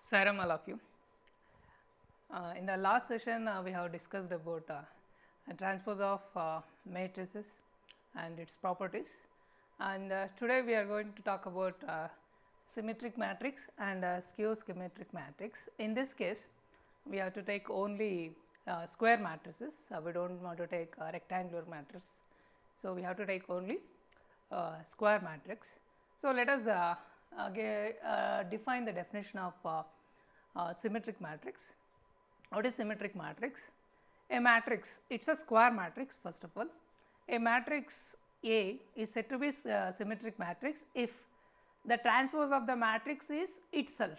Saram, all of you. In the last session, we have discussed about a transpose of matrices and its properties, and today we are going to talk about symmetric matrix and skew symmetric matrix. In this case, we have to take only square matrices. We do not want to take rectangular matrix. So, we have to take only square matrix. So, let us define the definition of symmetric matrix. What is symmetric matrix? A matrix, it is a square matrix first of all. A matrix A is said to be symmetric matrix if the transpose of the matrix is itself.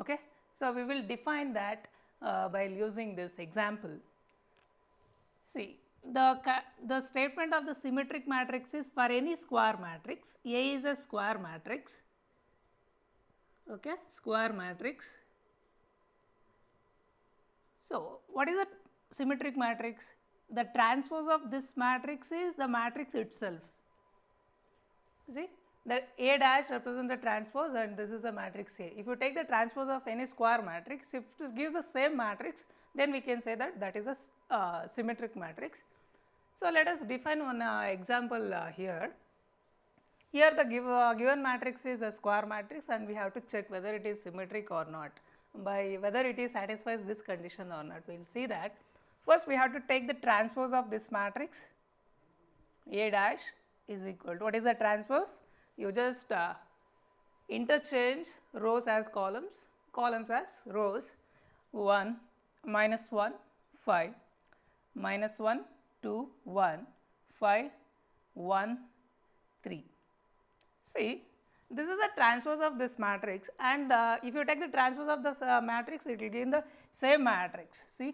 Okay? So, we will define that by using this example. See, the statement of the symmetric matrix is for any square matrix, A is a square matrix, okay, square matrix. So, what is a symmetric matrix? The transpose of this matrix is the matrix itself. See, the A dash represents the transpose and this is the matrix A. If you take the transpose of any square matrix, if it gives the same matrix, then we can say that that is a symmetric matrix. So, let us define one example here. Here the given matrix is a square matrix and we have to check whether it is symmetric or not, by whether it is satisfies this condition or not. We will see that. First we have to take the transpose of this matrix. A dash is equal to, what is the transpose? You just interchange rows as columns, columns as rows. 1, minus 1, 5, minus 1, 2, 1, 5, 1, 3. See, this is a transpose of this matrix, and if you take the transpose of this matrix, it will give the same matrix. See,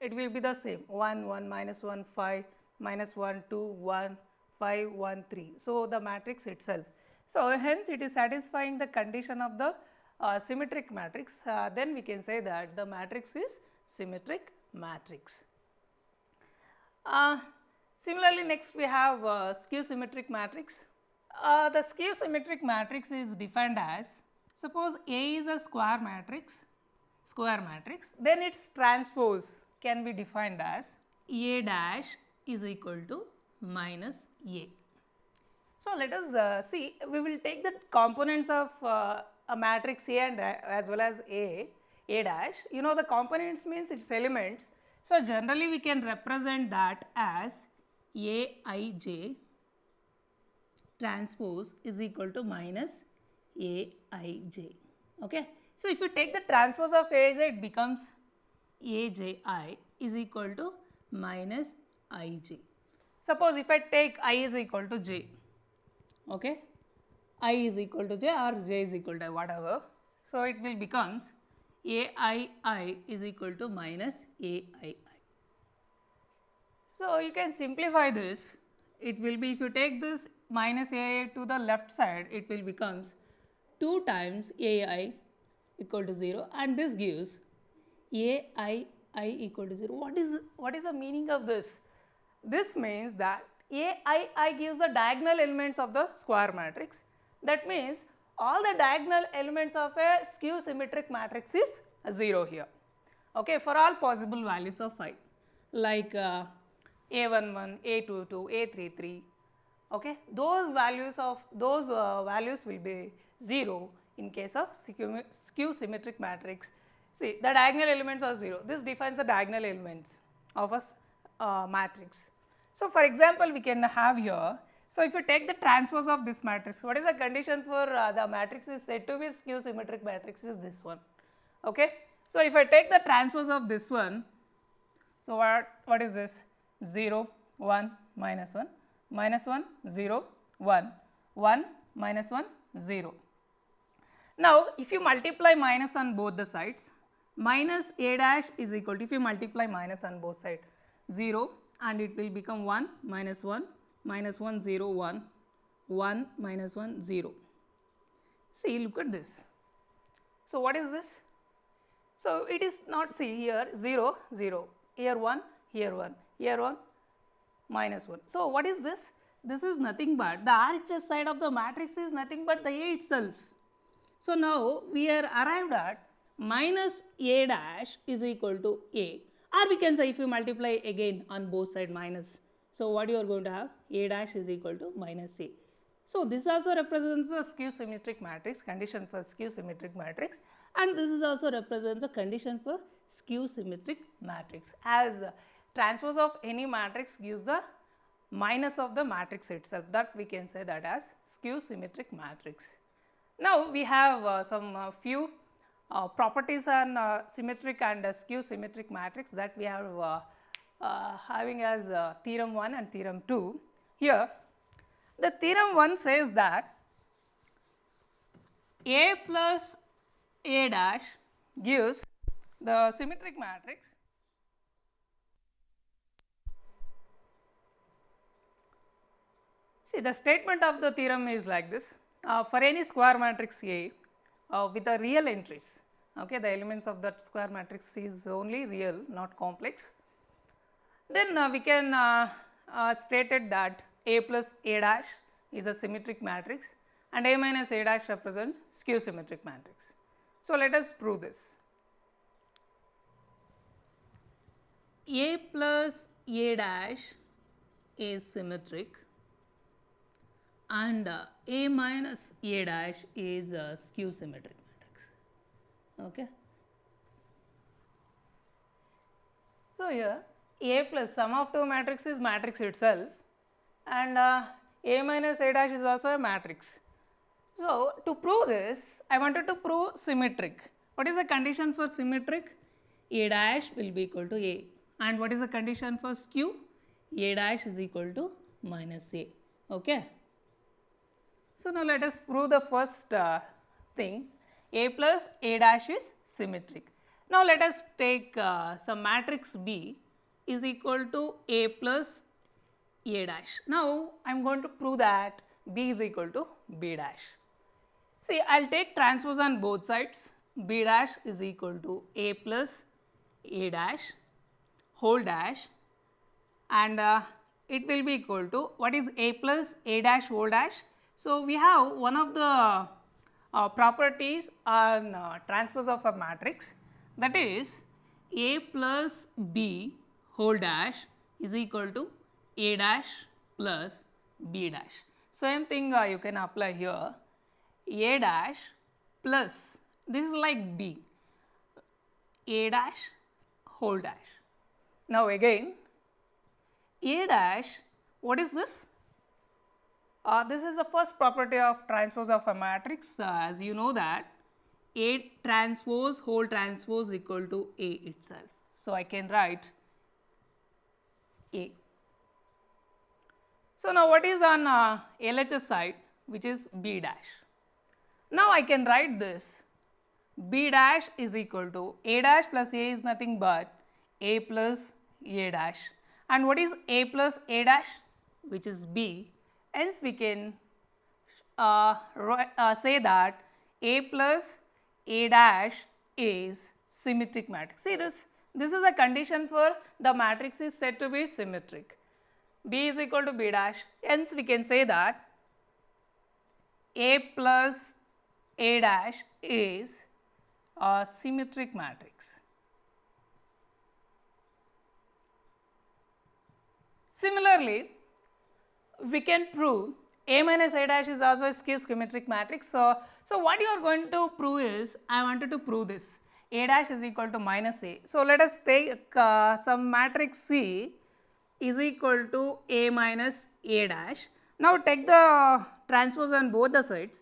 it will be the same 1, 1, minus 1, 5, minus 1, 2, 1, 5, 1, 3. So, the matrix itself. So, hence it is satisfying the condition of the symmetric matrix, then we can say that the matrix is symmetric matrix. Similarly, next we have skew symmetric matrix. The skew symmetric matrix is defined as, suppose A is a square matrix, then its transpose can be defined as A dash is equal to minus A. So, let us see, we will take the components of a matrix A and as well as A dash. You know the components means its elements. So, generally we can represent that as Aij transpose is equal to minus Aij. Okay. So, if you take the transpose of Aij, it becomes Aji is equal to minus Ij. Suppose if I take I is equal to j, okay, I is equal to j or j is equal to whatever. So, it will becomes Aii is equal to minus Aii. So, you can simplify this. It will be, if you take this minus Ai to the left side, it will becomes 2 times Ai equal to 0, and this gives Aii equal to 0. What is the meaning of this? This means that Aii gives the diagonal elements of the square matrix. That means all the diagonal elements of a skew symmetric matrix is 0 here, okay, for all possible values of I, like A11, A22, A33, okay, those values will be 0 in case of skew symmetric matrix. See, the diagonal elements are 0. This defines the diagonal elements of a matrix. So, for example, we can have here, so if you take the transpose of this matrix, what is the condition for the matrix is said to be skew symmetric matrix is this one, okay. So, if I take the transpose of this one, so what is this? 0, 1, minus 1, minus 1, 0, 1, 1, minus 1, 0. Now, if you multiply minus on both the sides, minus A dash is equal to, if you multiply minus on both sides, 0, and it will become 1, minus 1, minus 1, 0, 1, 1, minus 1, 0. See, look at this. So, what is this? So, it is not, see here 0, 0, here 1, here 1, here 1, minus 1. So, what is this? This is nothing but the RHS side of the matrix is nothing but the A itself. So now we are arrived at minus a dash is equal to a, or we can say if you multiply again on both sides minus. So what you are going to have, a dash is equal to minus a. So this also represents a skew symmetric matrix, condition for skew symmetric matrix, and this is also represents a condition for skew symmetric matrix, as transpose of any matrix gives the minus of the matrix itself, that we can say that as skew symmetric matrix. Now we have some few properties on symmetric and skew symmetric matrix that we are having as theorem 1 and theorem 2. Here the theorem 1 says that A plus A dash gives the symmetric matrix See, the statement of the theorem is like this. For any square matrix A with the real entries, okay, the elements of that square matrix is only real, not complex, then we can state it that A plus A dash is a symmetric matrix and A minus A dash represents skew symmetric matrix. So, let us prove this. A plus A dash is symmetric and A minus A dash is a skew symmetric matrix. Okay. So, here A plus sum of two matrix is matrix itself and A minus A dash is also a matrix. So, to prove this, I wanted to prove symmetric. What is the condition for symmetric? A dash will be equal to A, and what is the condition for skew? A dash is equal to minus A. Okay. So, now let us prove the first thing, A plus A dash is symmetric. Now, let us take some matrix B is equal to A plus A dash. Now, I am going to prove that B is equal to B dash. See, I will take transpose on both sides. B dash is equal to A plus A dash whole dash, and it will be equal to what is A plus A dash whole dash. So, we have one of the properties on transpose of a matrix, that is A plus B whole dash is equal to A dash plus B dash. Same thing you can apply here, A dash plus, this is like B, A dash whole dash. Now again, A dash, what is this? This is the first property of transpose of a matrix, as you know that A transpose whole transpose equal to A itself. So, I can write A. So, now what is on LHS side, which is B dash. Now, I can write this, B dash is equal to A dash plus A is nothing but A plus A dash, and what is A plus A dash, which is B. Hence, we can say that A plus A dash is symmetric matrix. See this is a condition for the matrix is said to be symmetric. B is equal to B dash, hence we can say that A plus A dash is a symmetric matrix. Similarly, we can prove A minus A dash is also a skew symmetric matrix. So, what you are going to prove is, I wanted to prove this, A dash is equal to minus A. So, let us take some matrix C is equal to A minus A dash. Now, take the transpose on both the sides,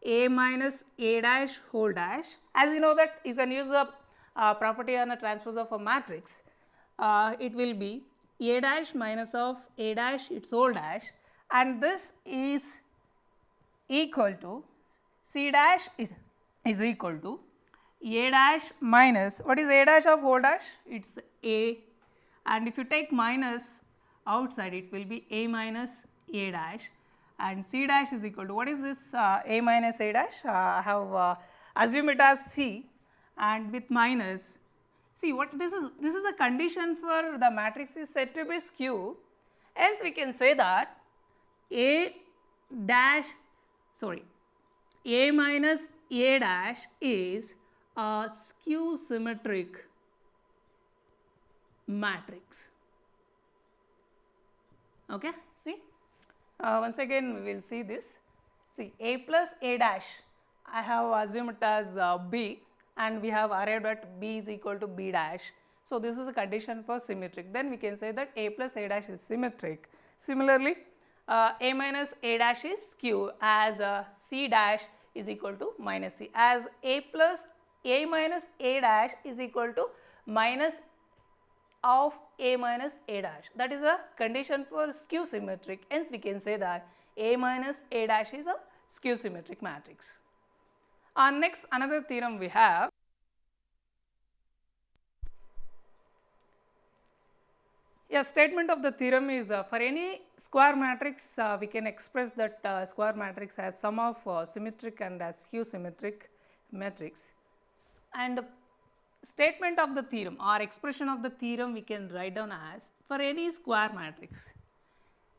A minus A dash whole dash. As you know that you can use the property on a transpose of a matrix, it will be A dash minus of A dash its whole dash, and this is equal to C dash is equal to A dash minus, what is A dash of whole dash? It is A, and if you take minus outside it will be A minus A dash, and C dash is equal to, what is this A minus A dash? I have assumed it as C, and with minus, see what this is a condition for the matrix is said to be skew. Hence, we can say that A dash, sorry, A minus A dash is a skew symmetric matrix. Okay, see, once again we will see this. See, A plus A dash, I have assumed it as B, and we have arrived at B is equal to B dash. So, this is a condition for symmetric. Then we can say that A plus A dash is symmetric. Similarly, A minus A dash is skew, as C dash is equal to minus C, as A plus A minus A dash is equal to minus of A minus A dash. That is a condition for skew symmetric. Hence, we can say that A minus A dash is a skew symmetric matrix. Next, another theorem we have. A statement of the theorem is for any square matrix, we can express that square matrix as sum of symmetric and skew symmetric matrix. And statement of the theorem or expression of the theorem we can write down as for any square matrix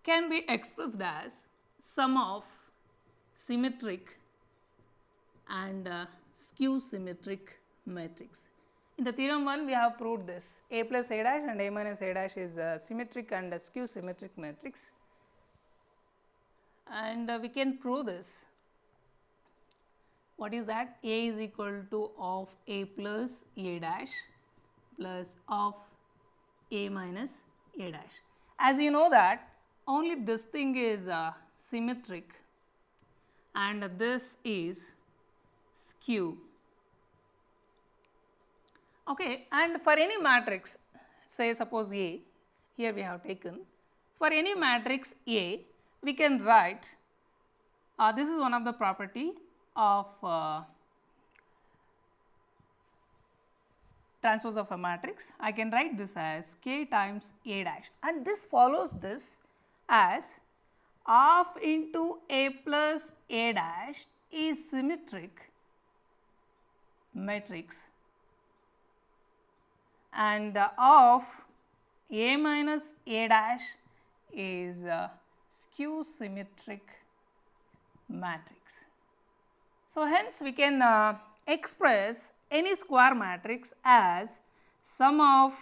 can be expressed as sum of symmetric and skew symmetric matrix. In the theorem 1 we have proved this, A plus A dash and A minus A dash is a symmetric and a skew symmetric matrix, and we can prove this. What is that? A is equal to of A plus A dash plus of A minus A dash. As you know that only this thing is symmetric and this is skew. Okay, and for any matrix, say suppose A, here we have taken, for any matrix A, we can write, this is one of the property of transpose of a matrix. I can write this as K times A dash, and this follows this as of into A plus A dash is symmetric matrix and of A minus A dash is skew symmetric matrix. So, hence we can express any square matrix as sum of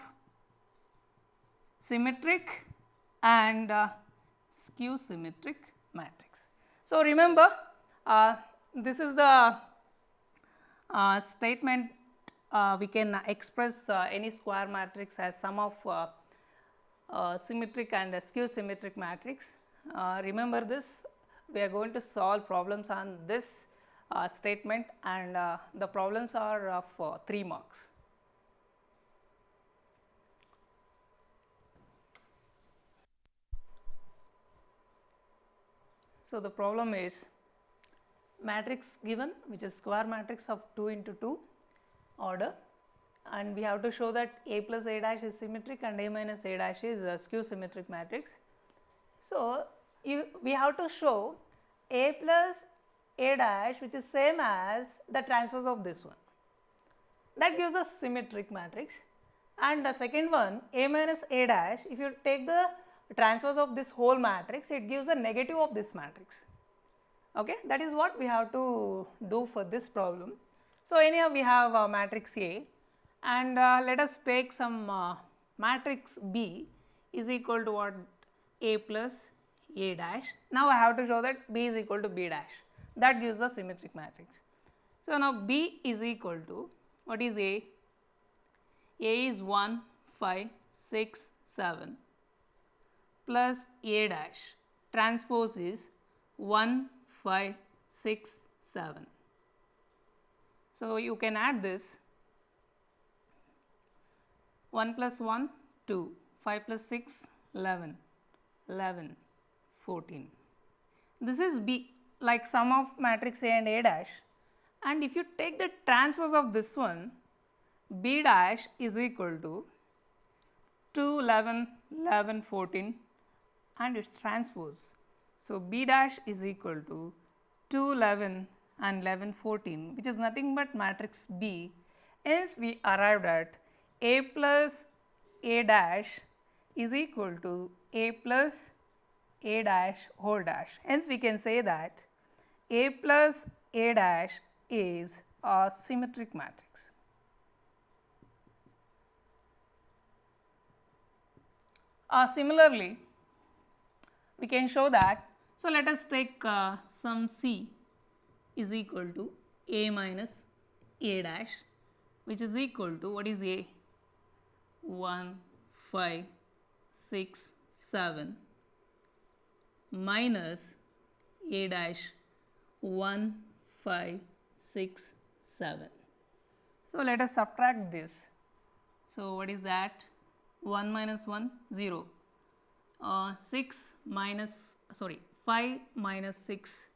symmetric and skew symmetric matrix. So, remember this is the statement we can express any square matrix as sum of symmetric and skew symmetric matrix. Remember this, we are going to solve problems on this statement, and the problems are of 3 marks. So, the problem is matrix given, which is square matrix of 2 into 2 order, and we have to show that A plus A dash is symmetric and A minus A dash is a skew symmetric matrix. So, we have to show A plus A dash, which is same as the transpose of this one, that gives us symmetric matrix, and the second one A minus A dash, if you take the transpose of this whole matrix, it gives the negative of this matrix. Okay, that is what we have to do for this problem. So, anyhow we have matrix A, and let us take some matrix B is equal to what? A plus A dash. Now, I have to show that B is equal to B dash, that gives the symmetric matrix. So, now B is equal to, what is A? A is 1, 5, 6, 7 plus A dash, transpose is 1, 5, 6, 7. So, you can add this, 1 plus 1, 2, 5 plus 6, 11, 11, 14. This is B, like sum of matrix A and A dash, and if you take the transpose of this one, B dash is equal to 2, 11, 11, 14 and its transpose. So, B dash is equal to 2, 11 and 11, 14, which is nothing but matrix B. Hence, we arrived at A plus A dash is equal to A plus A dash whole dash. Hence, we can say that A plus A dash is a symmetric matrix. Similarly, we can show that. So, let us take some C is equal to A minus A dash, which is equal to, what is A? 1, 5, 6, 7 minus A dash 1, 5, 6, 7. So, let us subtract this. So, what is that? 1 minus 1, 0. 6 minus, sorry, 5 minus 6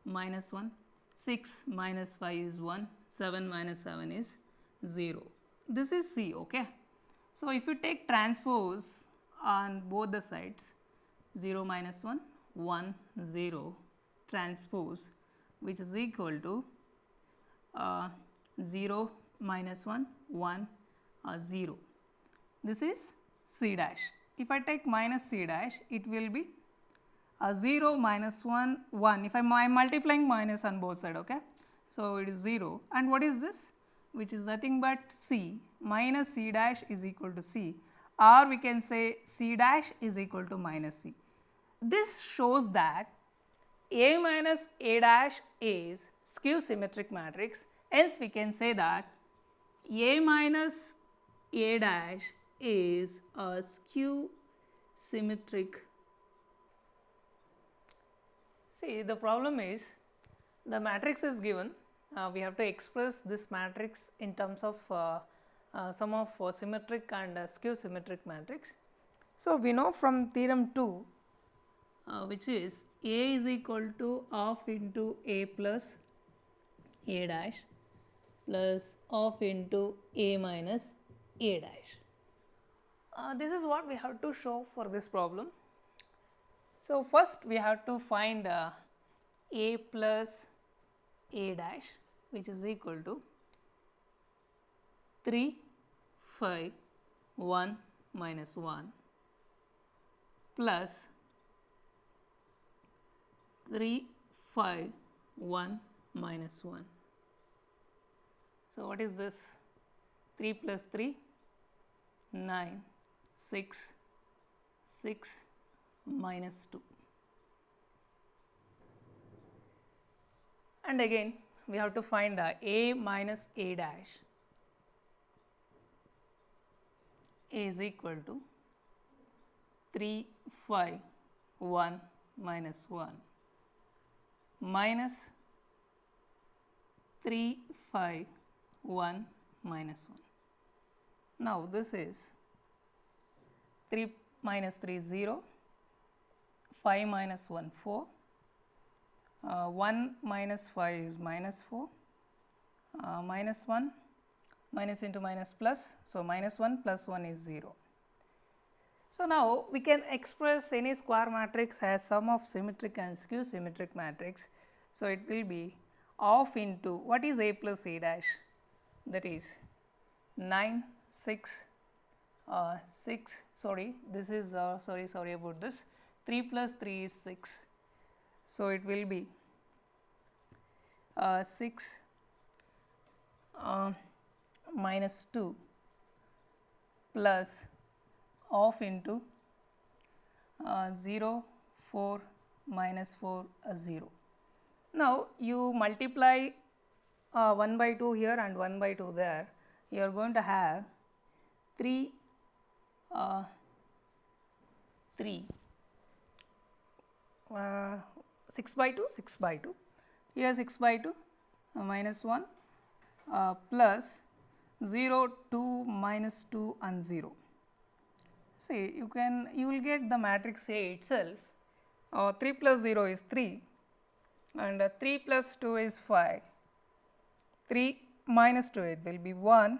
minus 1, 6 minus 5 is 1, 7 minus 7 is 0. This is C, okay. So, if you take transpose on both the sides, 0 minus 1, 1, 0 transpose, which is equal to 0 minus 1, 1, 0. This is C dash. If I take minus C dash, it will be 0 minus 1, 1. If I am multiplying minus on both sides, okay. So, it is 0, and what is this? Which is nothing but C minus C dash is equal to C, or we can say C dash is equal to minus C. This shows that A minus A dash is skew symmetric matrix. Hence, we can say that A minus A dash is a skew symmetric. See, the problem is the matrix is given. We have to express this matrix in terms of sum of symmetric and skew symmetric matrix. So, we know from theorem 2, which is A is equal to half into A plus A dash plus half into A minus A dash. This is what we have to show for this problem. So, first we have to find A plus A dash, which is equal to 3, 5, 1 minus 1 plus 3, 5, 1 minus 1. So, what is this? 3 plus 3, 9, 6, 6 minus 2. And again we have to find A minus A dash is equal to 3, 5, 1 minus 1 minus 3, 5, 1 minus 1. Now, this is 3 minus 3 is 0, 5 minus 1 4, 1 minus 5 is minus 4, minus 1, minus into minus plus. So, minus 1 plus 1 is 0. So, now we can express any square matrix as sum of symmetric and skew symmetric matrix. So, it will be half into, what is A plus A dash? That is 9, 6, 6, sorry, this is sorry about this, 3 plus 3 is 6. So, it will be 6 minus 2 plus half into 0, 4 minus 4 0. Now, you multiply 1 by 2 here and 1 by 2 there, you are going to have 3 6 by 2, 6 by 2, here 6 by 2 minus 1 plus 0, 2 minus 2 and 0. See, you will get the matrix A itself. 3 plus 0 is 3 and 3 plus 2 is 5. 3 minus 2, it will be 1,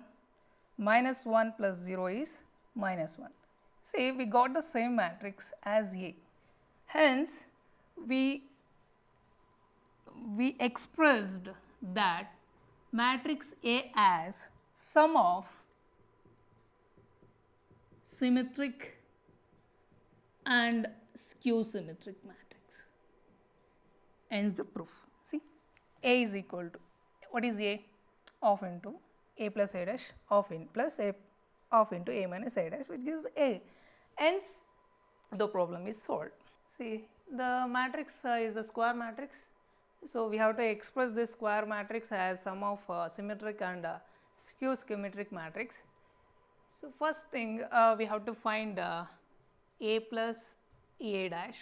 minus 1 plus 0 is minus 1. See, we got the same matrix as A. Hence, we expressed that matrix A as sum of symmetric and skew symmetric matrix. Ends the proof. See, A is equal to, what is A? Of into A plus A dash of in plus A of into A minus A dash, which gives A. Hence, the problem is solved. See, the matrix is a square matrix. So, we have to express this square matrix as sum of symmetric and skew symmetric matrix. So, first thing we have to find A plus A dash,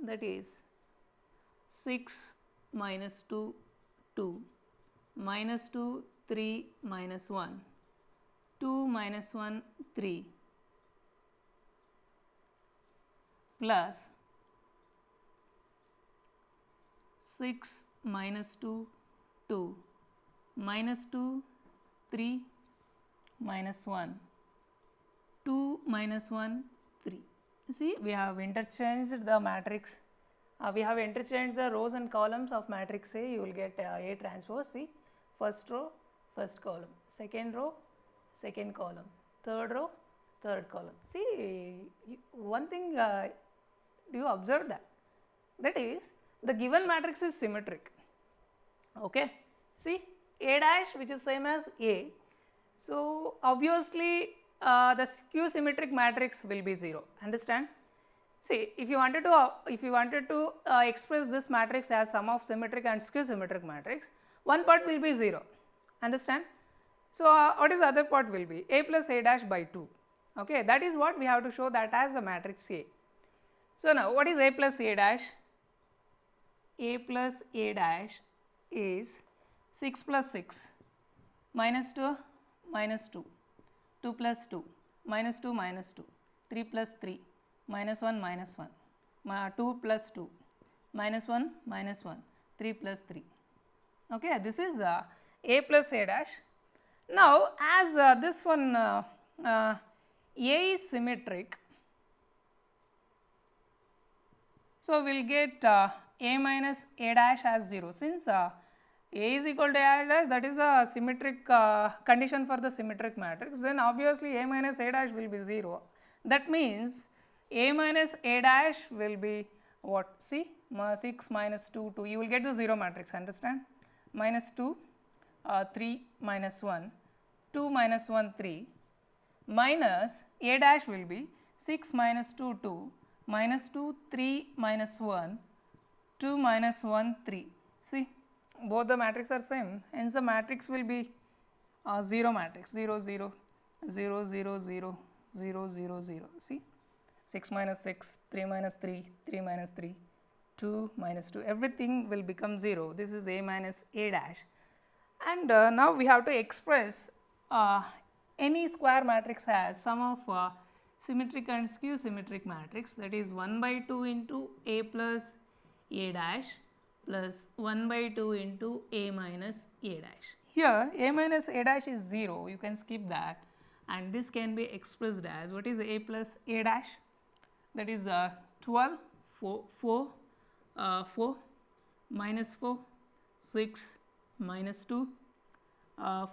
that is 6 minus 2 2 minus 2 3 minus 1 2 minus 1 3 plus 6 minus 2 2 minus 2 3 minus 1 2 minus 1 3. See, we have interchanged the matrix, we have interchanged the rows and columns of matrix A. You will get A transpose. See, first row, first column, second row, second column, third row, third column. See, one thing, do you observe that? That is, the given matrix is symmetric. Okay. See, A dash, which is same as A. So, obviously, the skew symmetric matrix will be 0. Understand? See, if you wanted to express this matrix as sum of symmetric and skew symmetric matrix, one part will be 0. Understand? So, what is the other part will be? A plus A dash by 2. Okay, that is what we have to show that as a matrix A. So, now what is A plus A dash? A plus A dash is 6 plus 6 minus 2 minus 2, 2 plus 2 minus 2 minus 2, 3 plus 3 minus 1 minus 1, 2 plus 2 minus 1 minus 1, 3 plus 3. Okay, this is A plus A dash. Now, as this one A is symmetric, so we will get A minus A dash as 0. Since A is equal to A dash, that is a symmetric condition for the symmetric matrix, then obviously A minus A dash will be 0. That means A minus A dash will be what? See, 6 minus 2, 2, you will get the 0 matrix, understand? Minus 2, 3 minus 1, 2 minus 1, 3, minus A dash will be 6 minus 2, 2, minus 2, 3 minus 1, 2 minus 1, 3. See, both the matrix are same, hence the matrix will be 0 matrix, 0, 0, 0, 0, 0, 0, 0, 0. See, 6 minus 6, 3 minus 3, 3 minus 3, 2 minus 2, everything will become 0. This is A minus A dash. And now we have to express any square matrix as sum of symmetric and skew symmetric matrix, that is 1 by 2 into A plus A dash plus 1 by 2 into A minus A dash. Here A minus A dash is 0, you can skip that, and this can be expressed as what is A plus A dash, that is 12, 4, 4, minus 4, 6, minus 2,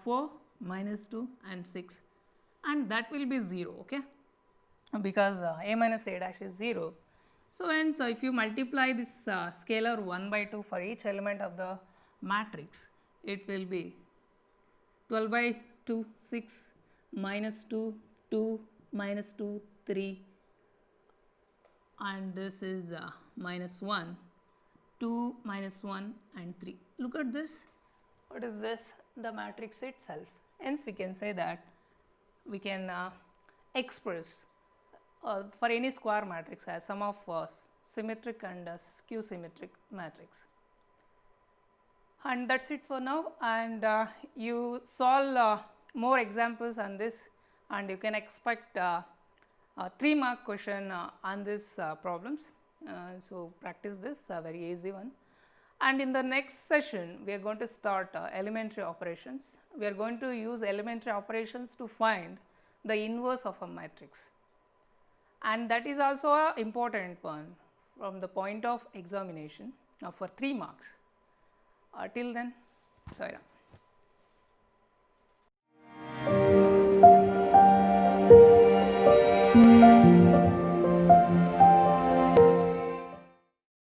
4, minus 2 and 6, and that will be 0, okay, because A minus A dash is 0. So, hence if you multiply this scalar 1 by 2 for each element of the matrix, it will be 12 by 2, 6, minus 2, 2, minus 2, 3, and this is minus 1, 2, minus 1 and 3. Look at this, what is this? The matrix itself. Hence, we can say that we can express for any square matrix as sum of symmetric and skew symmetric matrix. And that is it for now, and you solve more examples on this, and you can expect 3-mark question on these problems. So, practice this, very easy one. And in the next session, we are going to start elementary operations. We are going to use elementary operations to find the inverse of a matrix, and that is also an important one from the point of examination for 3 marks. Till then, Saira.